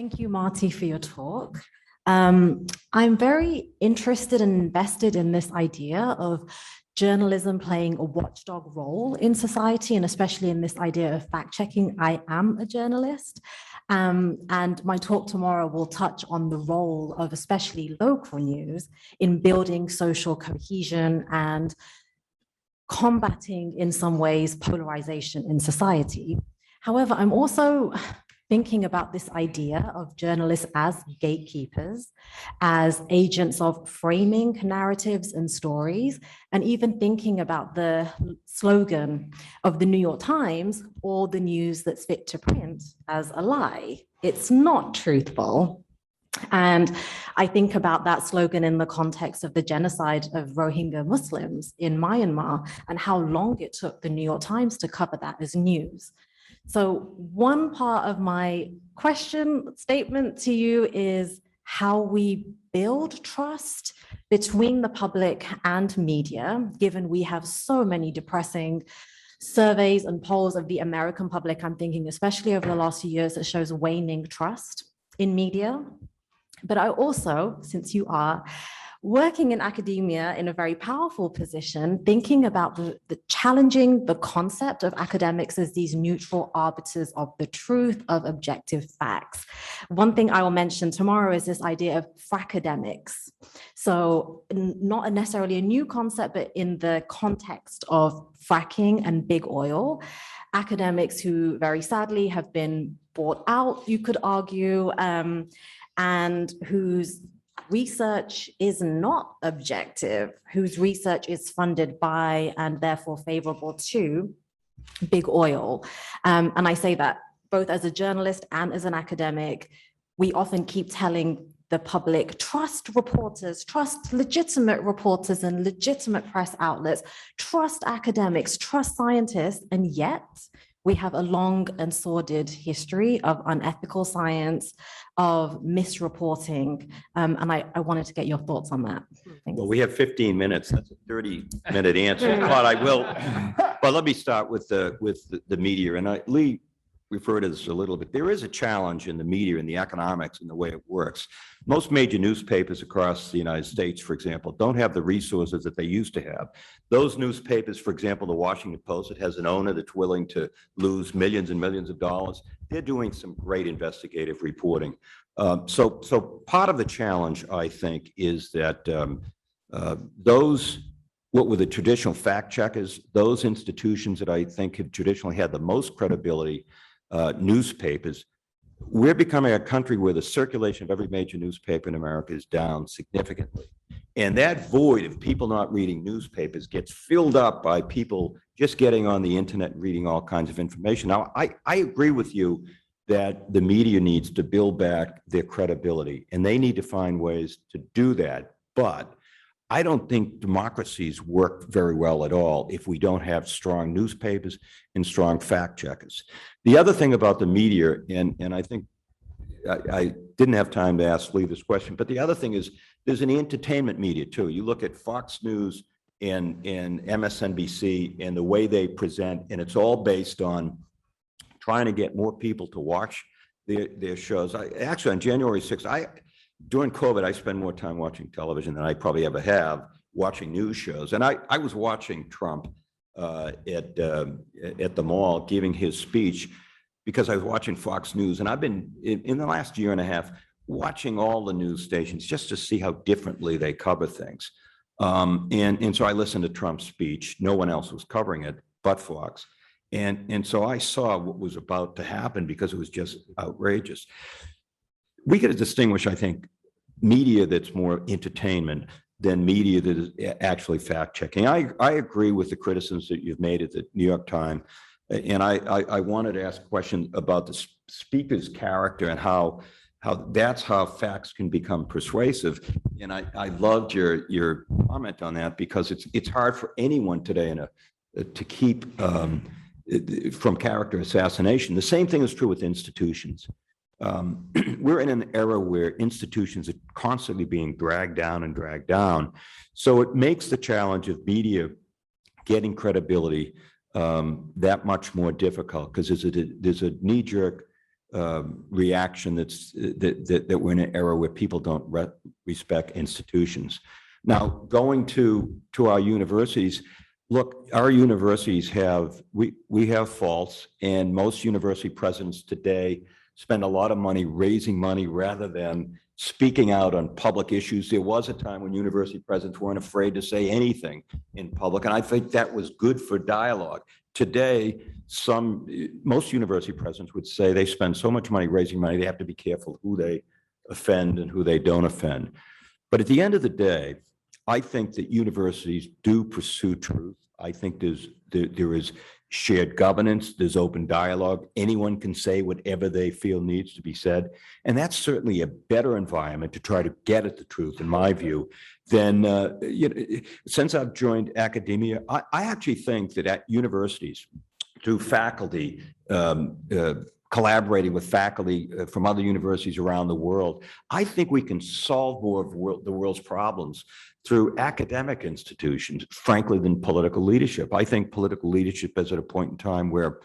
Thank you, Marty, for your talk. I'm very interested and invested in this idea of journalism playing a watchdog role in society, and especially in this idea of fact-checking. I am a journalist, and my talk tomorrow will touch on the role of especially local news in building social cohesion and combating, in some ways, polarization in society. However, I'm also thinking about this idea of journalists as gatekeepers, as agents of framing narratives and stories, and even thinking about the slogan of the New York Times, all the news that's fit to print, as a lie. It's not truthful. And I think about that slogan in the context of the genocide of Rohingya Muslims in Myanmar and how long it took the New York Times to cover that as news. So one part of my statement to you is how we build trust between the public and media, given we have so many depressing surveys and polls of the American public, I'm thinking especially over the last few years, that shows waning trust in media. But I also, since you are working in academia in a very powerful position, thinking about the challenging the concept of academics as these neutral arbiters of the truth, of objective facts. One thing I will mention tomorrow is this idea of fracademics. So not necessarily a new concept, but in the context of fracking and big oil, academics who very sadly have been bought out, you could argue, and whose research is not objective, whose research is funded by and therefore favorable to big oil. And I say that both as a journalist and as an academic, we often keep telling the public, trust reporters, trust legitimate reporters and legitimate press outlets, trust academics, trust scientists, and yet we have a long and sordid history of unethical science, of misreporting, and I wanted to get your thoughts on that. Thanks. Well, we have 15 minutes. That's a 30-minute answer, but I will. But let me start with the media, and Lee referred to this a little bit. There is a challenge in the media and the economics and the way it works. Most major newspapers across the United States, for example, don't have the resources that they used to have. Those newspapers, for example, the Washington Post, it has an owner that's willing to lose millions and millions of dollars. They're doing some great investigative reporting. So part of the challenge, I think, is that what were the traditional fact checkers, those institutions that I think have traditionally had the most credibility, newspapers, we're becoming a country where the circulation of every major newspaper in America is down significantly. And that void of people not reading newspapers gets filled up by people just getting on the internet and reading all kinds of information. Now, I agree with you that the media needs to build back their credibility, and they need to find ways to do that. But I don't think democracies work very well at all if we don't have strong newspapers and strong fact checkers. The other thing about the media, and I think I didn't have time to ask Lee this question, but the other thing is there's an entertainment media too. You look at Fox News and MSNBC and the way they present, and it's all based on trying to get more people to watch their shows. Actually, on January 6th, during COVID, I spend more time watching television than I probably ever have, watching news shows. And I was watching Trump at the mall giving his speech because I was watching Fox News. And I've been, in the last year and a half, watching all the news stations just to see how differently they cover things. And so I listened to Trump's speech. No one else was covering it but Fox. And so I saw what was about to happen because it was just outrageous. We got to distinguish, I think, media that's more entertainment than media that is actually fact-checking. I agree with the criticisms that you've made at the New York Times, and I wanted to ask a question about the speaker's character and how that's how facts can become persuasive. And I loved your comment on that because it's hard for anyone today to keep from character assassination. The same thing is true with institutions. We're in an era where institutions are constantly being dragged down and dragged down. So it makes the challenge of media getting credibility that much more difficult because there's a knee-jerk reaction that we're in an era where people don't respect institutions. Now, going to our universities, look, our universities we have faults, and most university presidents today spend a lot of money raising money rather than speaking out on public issues. There was a time when university presidents weren't afraid to say anything in public, and I think that was good for dialogue. Today, most university presidents would say they spend so much money raising money, they have to be careful who they offend and who they don't offend. But at the end of the day, I think that universities do pursue truth. I think there is shared governance, there's open dialogue. Anyone can say whatever they feel needs to be said. And that's certainly a better environment to try to get at the truth, in my view, than, since I've joined academia, I actually think that at universities, through faculty, collaborating with faculty from other universities around the world, I think we can solve more of the world's problems through academic institutions, frankly, than political leadership. I think political leadership is at a point in time where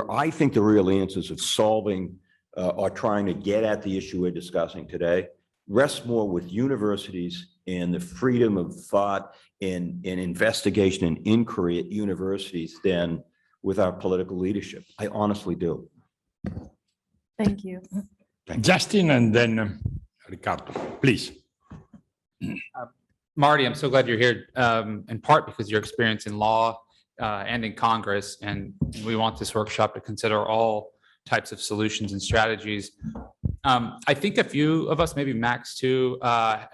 I think the real answers of solving or trying to get at the issue we're discussing today rests more with universities and the freedom of thought and investigation and inquiry at universities than with our political leadership. I honestly do. Thank you. Justin, and then Ricardo, please. Marty, I'm so glad you're here, in part because of your experience in law and in Congress, and we want this workshop to consider all types of solutions and strategies. I think a few of us, maybe Max too,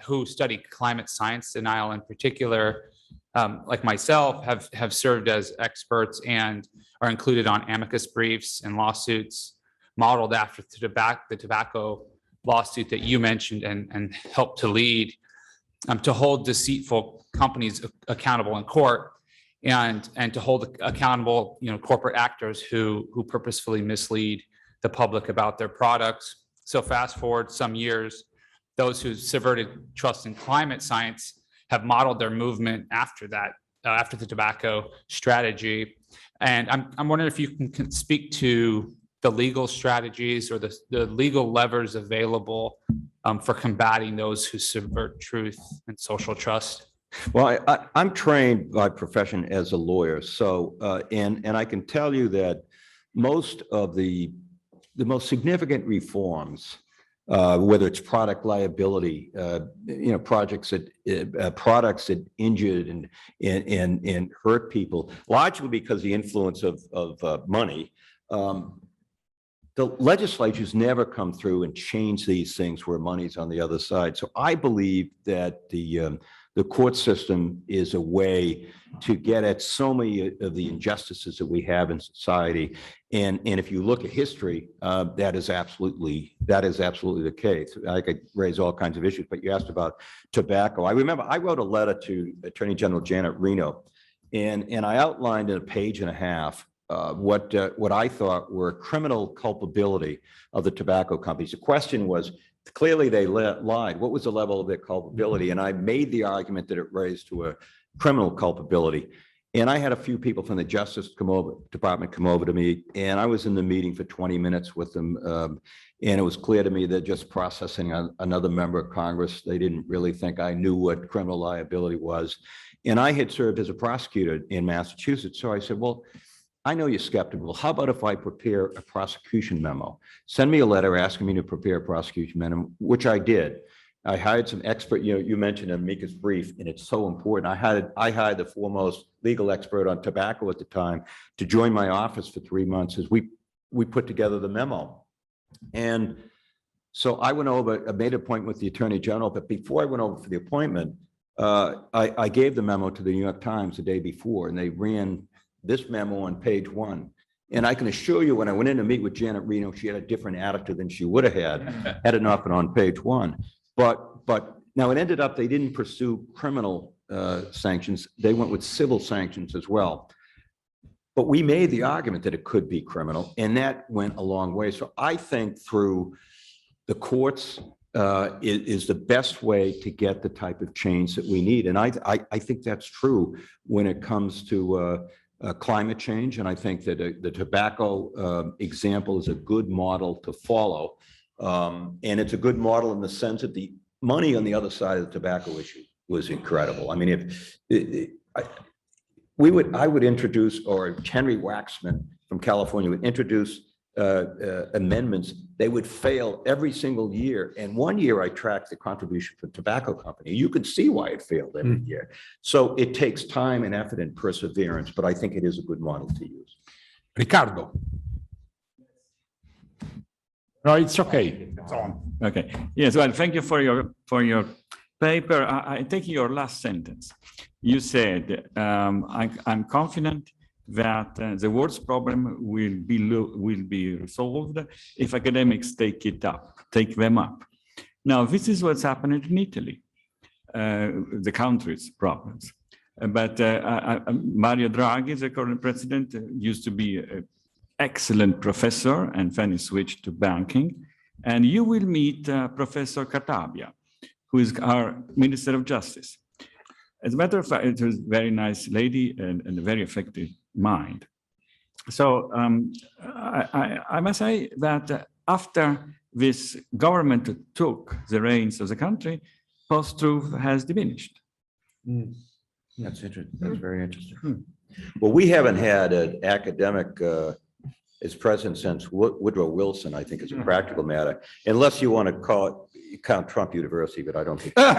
who study climate science denial in particular, like myself, have served as experts and are included on amicus briefs and lawsuits modeled after the tobacco lawsuit that you mentioned and helped to lead, to hold deceitful companies accountable in court and to hold accountable, corporate actors who purposefully mislead the public about their products. So fast forward some years, those who subverted trust in climate science have modeled their movement after that, after the tobacco strategy. And I'm wondering if you can speak to the legal strategies or the legal levers available for combating those who subvert truth and social trust. Well, I'm trained by profession as a lawyer, so and I can tell you that most of the most significant reforms, whether it's product liability, products that injured and hurt people, largely because of the influence of money. The legislatures never come through and change these things where money's on the other side. So I believe that the court system is a way to get at so many of the injustices that we have in society. And if you look at history, that is absolutely the case. I could raise all kinds of issues, but you asked about tobacco. I remember I wrote a letter to Attorney General Janet Reno, and I outlined in a page and a half what I thought were criminal culpability of the tobacco companies. The question was, clearly they lied. What was the level of their culpability? And I made the argument that it raised to a criminal culpability. And I had a few people from the Justice Department come over to me, and I was in the meeting for 20 minutes with them. And it was clear to me they're just processing another member of Congress. They didn't really think I knew what criminal liability was. And I had served as a prosecutor in Massachusetts. So I said, well, I know you're skeptical. How about if I prepare a prosecution memo? Send me a letter asking me to prepare a prosecution memo, which I did. I hired some expert, you mentioned an amicus brief, and it's so important. I hired the foremost legal expert on tobacco at the time to join my office for 3 months as we put together the memo. And so I went over, I made an appointment with the Attorney General, but before I went over for the appointment, I gave the memo to the New York Times the day before, and they ran this memo on page 1. And I can assure you, when I went in to meet with Janet Reno, she had a different attitude than she would have had it not been on page 1. But now it ended up, they didn't pursue criminal sanctions. They went with civil sanctions as well. But we made the argument that it could be criminal, and that went a long way. So I think through the courts is the best way to get the type of change that we need. And I think that's true when it comes to climate change, and I think that the tobacco example is a good model to follow. And it's a good model in the sense that the money on the other side of the tobacco issue was incredible. I mean, I would introduce, or Henry Waxman from California would introduce amendments. They would fail every single year. And one year I tracked the contribution for the tobacco company. You could see why it failed every year. So it takes time and effort and perseverance, but I think it is a good model to use. Ricardo. No, it's okay. It's on. Okay. Yes. Well, thank you for your paper. I take your last sentence. You said, "I'm confident that the world's problem will be resolved if academics take them up." Now, this is what's happening in Italy, the country's problems. But Mario Draghi, the current president, used to be an excellent professor, and then he switched to banking. And you will meet Professor Cartabia, who is our Minister of Justice. As a matter of fact, it was a very nice lady and a very effective mind. So I must say that after this government took the reins of the country, post-truth has diminished. That's interesting. That's very interesting. Well, we haven't had an academic as president since Woodrow Wilson, I think, is a practical matter, unless you want to count Trump University, but I don't think. But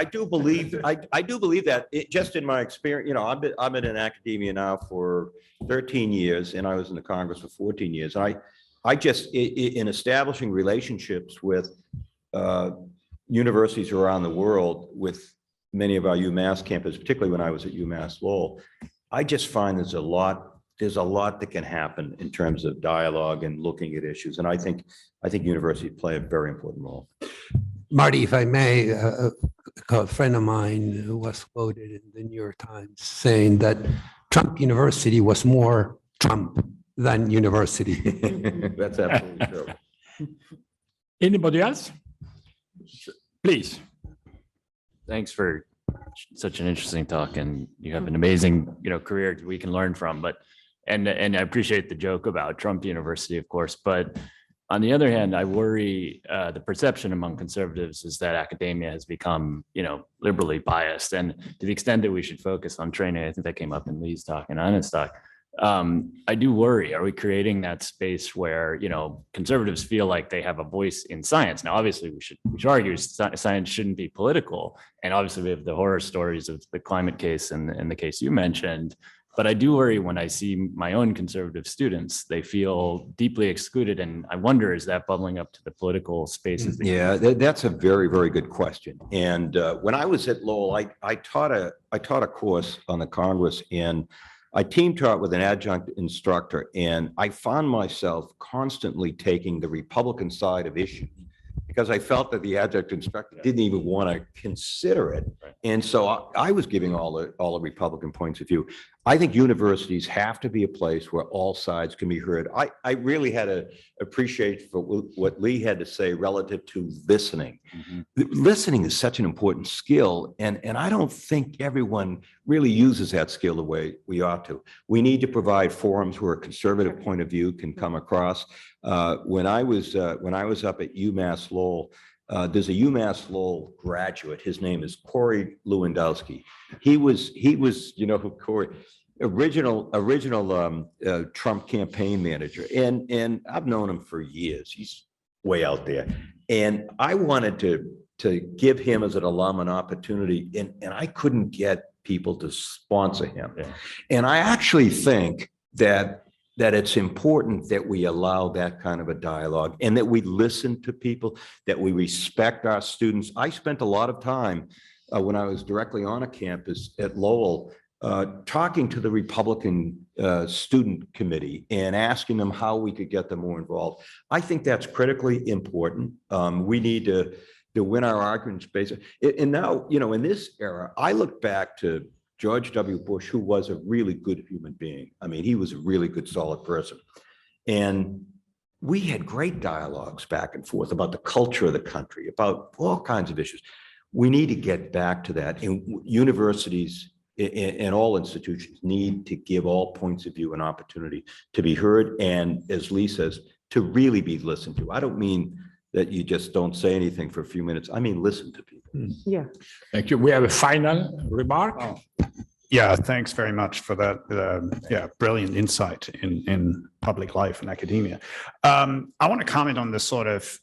I do believe that just in my experience, you know, I've been in academia now for 13 years, and I was in the Congress for 14 years. And I just in establishing relationships with universities around the world, with many of our UMass campus, particularly when I was at UMass Lowell, I just find there's a lot that can happen in terms of dialogue and looking at issues. And I think universities play a very important role. Marty, if I may, a friend of mine who was quoted in the New York Times saying that Trump University was more Trump than university. That's absolutely true. Anybody else? Please. Thanks for such an interesting talk, and you have an amazing, career we can learn from. But and I appreciate the joke about Trump University, of course. But on the other hand, I worry the perception among conservatives is that academia has become, liberally biased, and to the extent that we should focus on training. I think that came up in Lee's talk and Anna's talk. I do worry, are we creating that space where, conservatives feel like they have a voice in science? Now, obviously we should argue science shouldn't be political. And obviously we have the horror stories of the climate case and the case you mentioned. But I do worry when I see my own conservative students, they feel deeply excluded. And I wonder, is that bubbling up to the political spaces? Yeah, that's a very, very good question. And when I was at Lowell, I taught a course on the Congress, and I team taught with an adjunct instructor, and I found myself constantly taking the Republican side of issues because I felt that the adjunct instructor didn't even want to consider it. Right. And so I was giving all the Republican points of view. I think universities have to be a place where all sides can be heard. I really had to appreciate for what Lee had to say relative to listening. Mm-hmm. Listening is such an important skill, and I don't think everyone really uses that skill the way we ought to. We need to provide forums where a conservative point of view can come across. When I was up at UMass Lowell, there's a UMass Lowell graduate. His name is Corey Lewandowski. He was, Corey, original Trump campaign manager, and I've known him for years. He's way out there, and I wanted to give him as an alum an opportunity, and I couldn't get people to sponsor him. Yeah. And I actually think that it's important that we allow that kind of a dialogue and that we listen to people, that we respect our students. I spent a lot of time when I was directly on a campus at Lowell talking to the Republican student committee and asking them how we could get them more involved. I think that's critically important. We need to win our arguments based. And now, in this era, I look back to George W. Bush, who was a really good human being. I mean, he was a really good, solid person. And we had great dialogues back and forth about the culture of the country, about all kinds of issues. We need to get back to that. And universities and all institutions need to give all points of view an opportunity to be heard. And as Lee says, to really be listened to. I don't mean that you just don't say anything for a few minutes. I mean, listen to people. Yeah. Thank you. We have a final remark. Oh, yeah, thanks very much for that. Brilliant insight in public life and academia. I want to comment on this sort of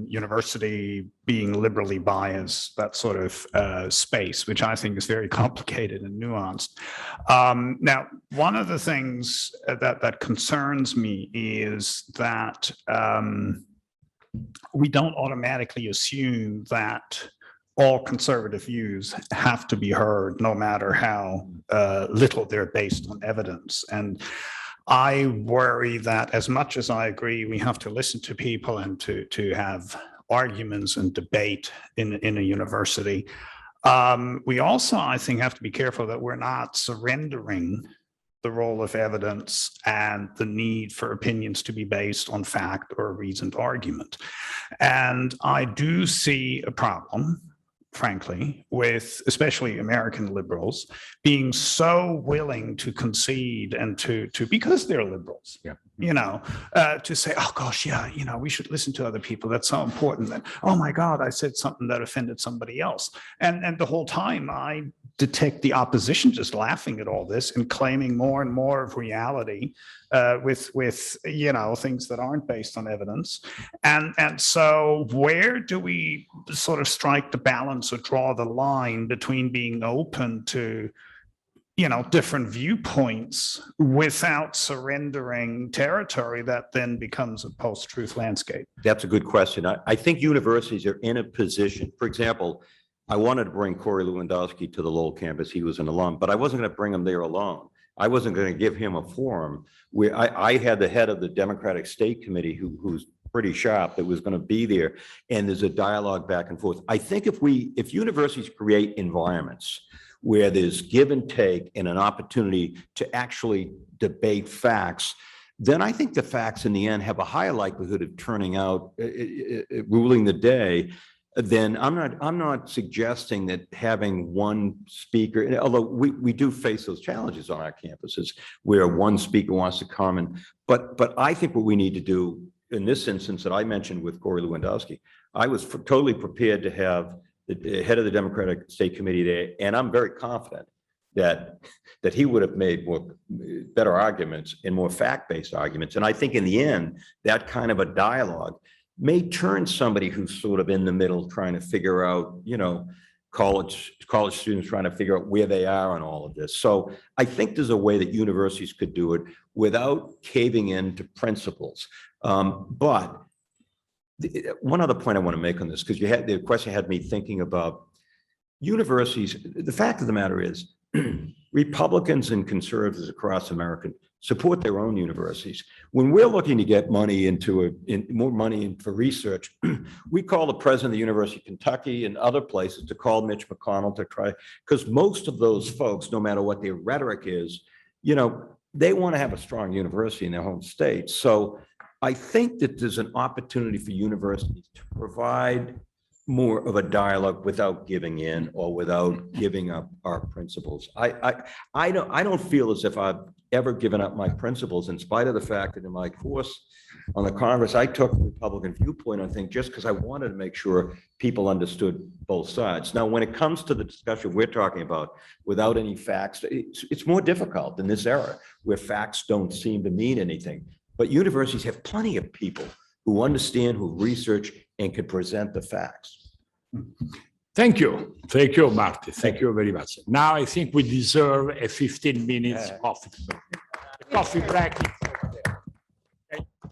university being liberally biased, that sort of space, which I think is very complicated and nuanced. Now, one of the things that concerns me is that we don't automatically assume that all conservative views have to be heard, no matter how little they're based on evidence. And I worry that as much as I agree we have to listen to people and to have arguments and debate in a university, we also, I think, have to be careful that we're not surrendering the role of evidence and the need for opinions to be based on fact or reasoned argument. And I do see a problem, frankly, with especially American liberals being so willing to concede and to because they're liberals, to say, oh gosh, yeah, we should listen to other people. That's so important. That, oh my God, I said something that offended somebody else. And the whole time I detect the opposition just laughing at all this and claiming more and more of reality with things that aren't based on evidence. And so where do we sort of strike the balance or draw the line between being open to different viewpoints without surrendering territory that then becomes a post-truth landscape? That's a good question. I think universities are in a position, for example, I wanted to bring Corey Lewandowski to the Lowell campus. He was an alum, but I wasn't going to bring him there alone. I wasn't going to give him a forum where I had the head of the Democratic State Committee who's pretty sharp that was going to be there. And there's a dialogue back and forth. I think if universities create environments where there's give and take and an opportunity to actually debate facts, then I think the facts in the end have a higher likelihood of turning out, ruling the day. Then I'm not suggesting that having one speaker, although we do face those challenges on our campuses where one speaker wants to comment, but I think what we need to do in this instance that I mentioned with Corey Lewandowski, I was totally prepared to have the head of the Democratic State Committee there, and I'm very confident that he would have made better arguments and more fact-based arguments. And I think in the end, that kind of a dialogue may turn somebody who's sort of in the middle trying to figure out, college students trying to figure out where they are on all of this. So I think there's a way that universities could do it without caving into principles. But one other point I want to make on this, because the question had me thinking about universities. The fact of the matter is Republicans and conservatives across America support their own universities. When we're looking to get money more money for research, we call the president of the University of Kentucky and other places to call Mitch McConnell to try, because most of those folks, no matter what their rhetoric is, they want to have a strong university in their home state. So I think that there's an opportunity for universities to provide more of a dialogue without giving in or without giving up our principles. I don't feel as if I've ever given up my principles, in spite of the fact that in my course on the Congress, I took the Republican viewpoint on things just because I wanted to make sure people understood both sides. Now, when it comes to the discussion we're talking about, without any facts, it's more difficult in this era where facts don't seem to mean anything. But universities have plenty of people who understand, who research, and can present the facts. Thank you. Thank you, Marty. Thank you very much. Now I think we deserve a 15 minutes of coffee break.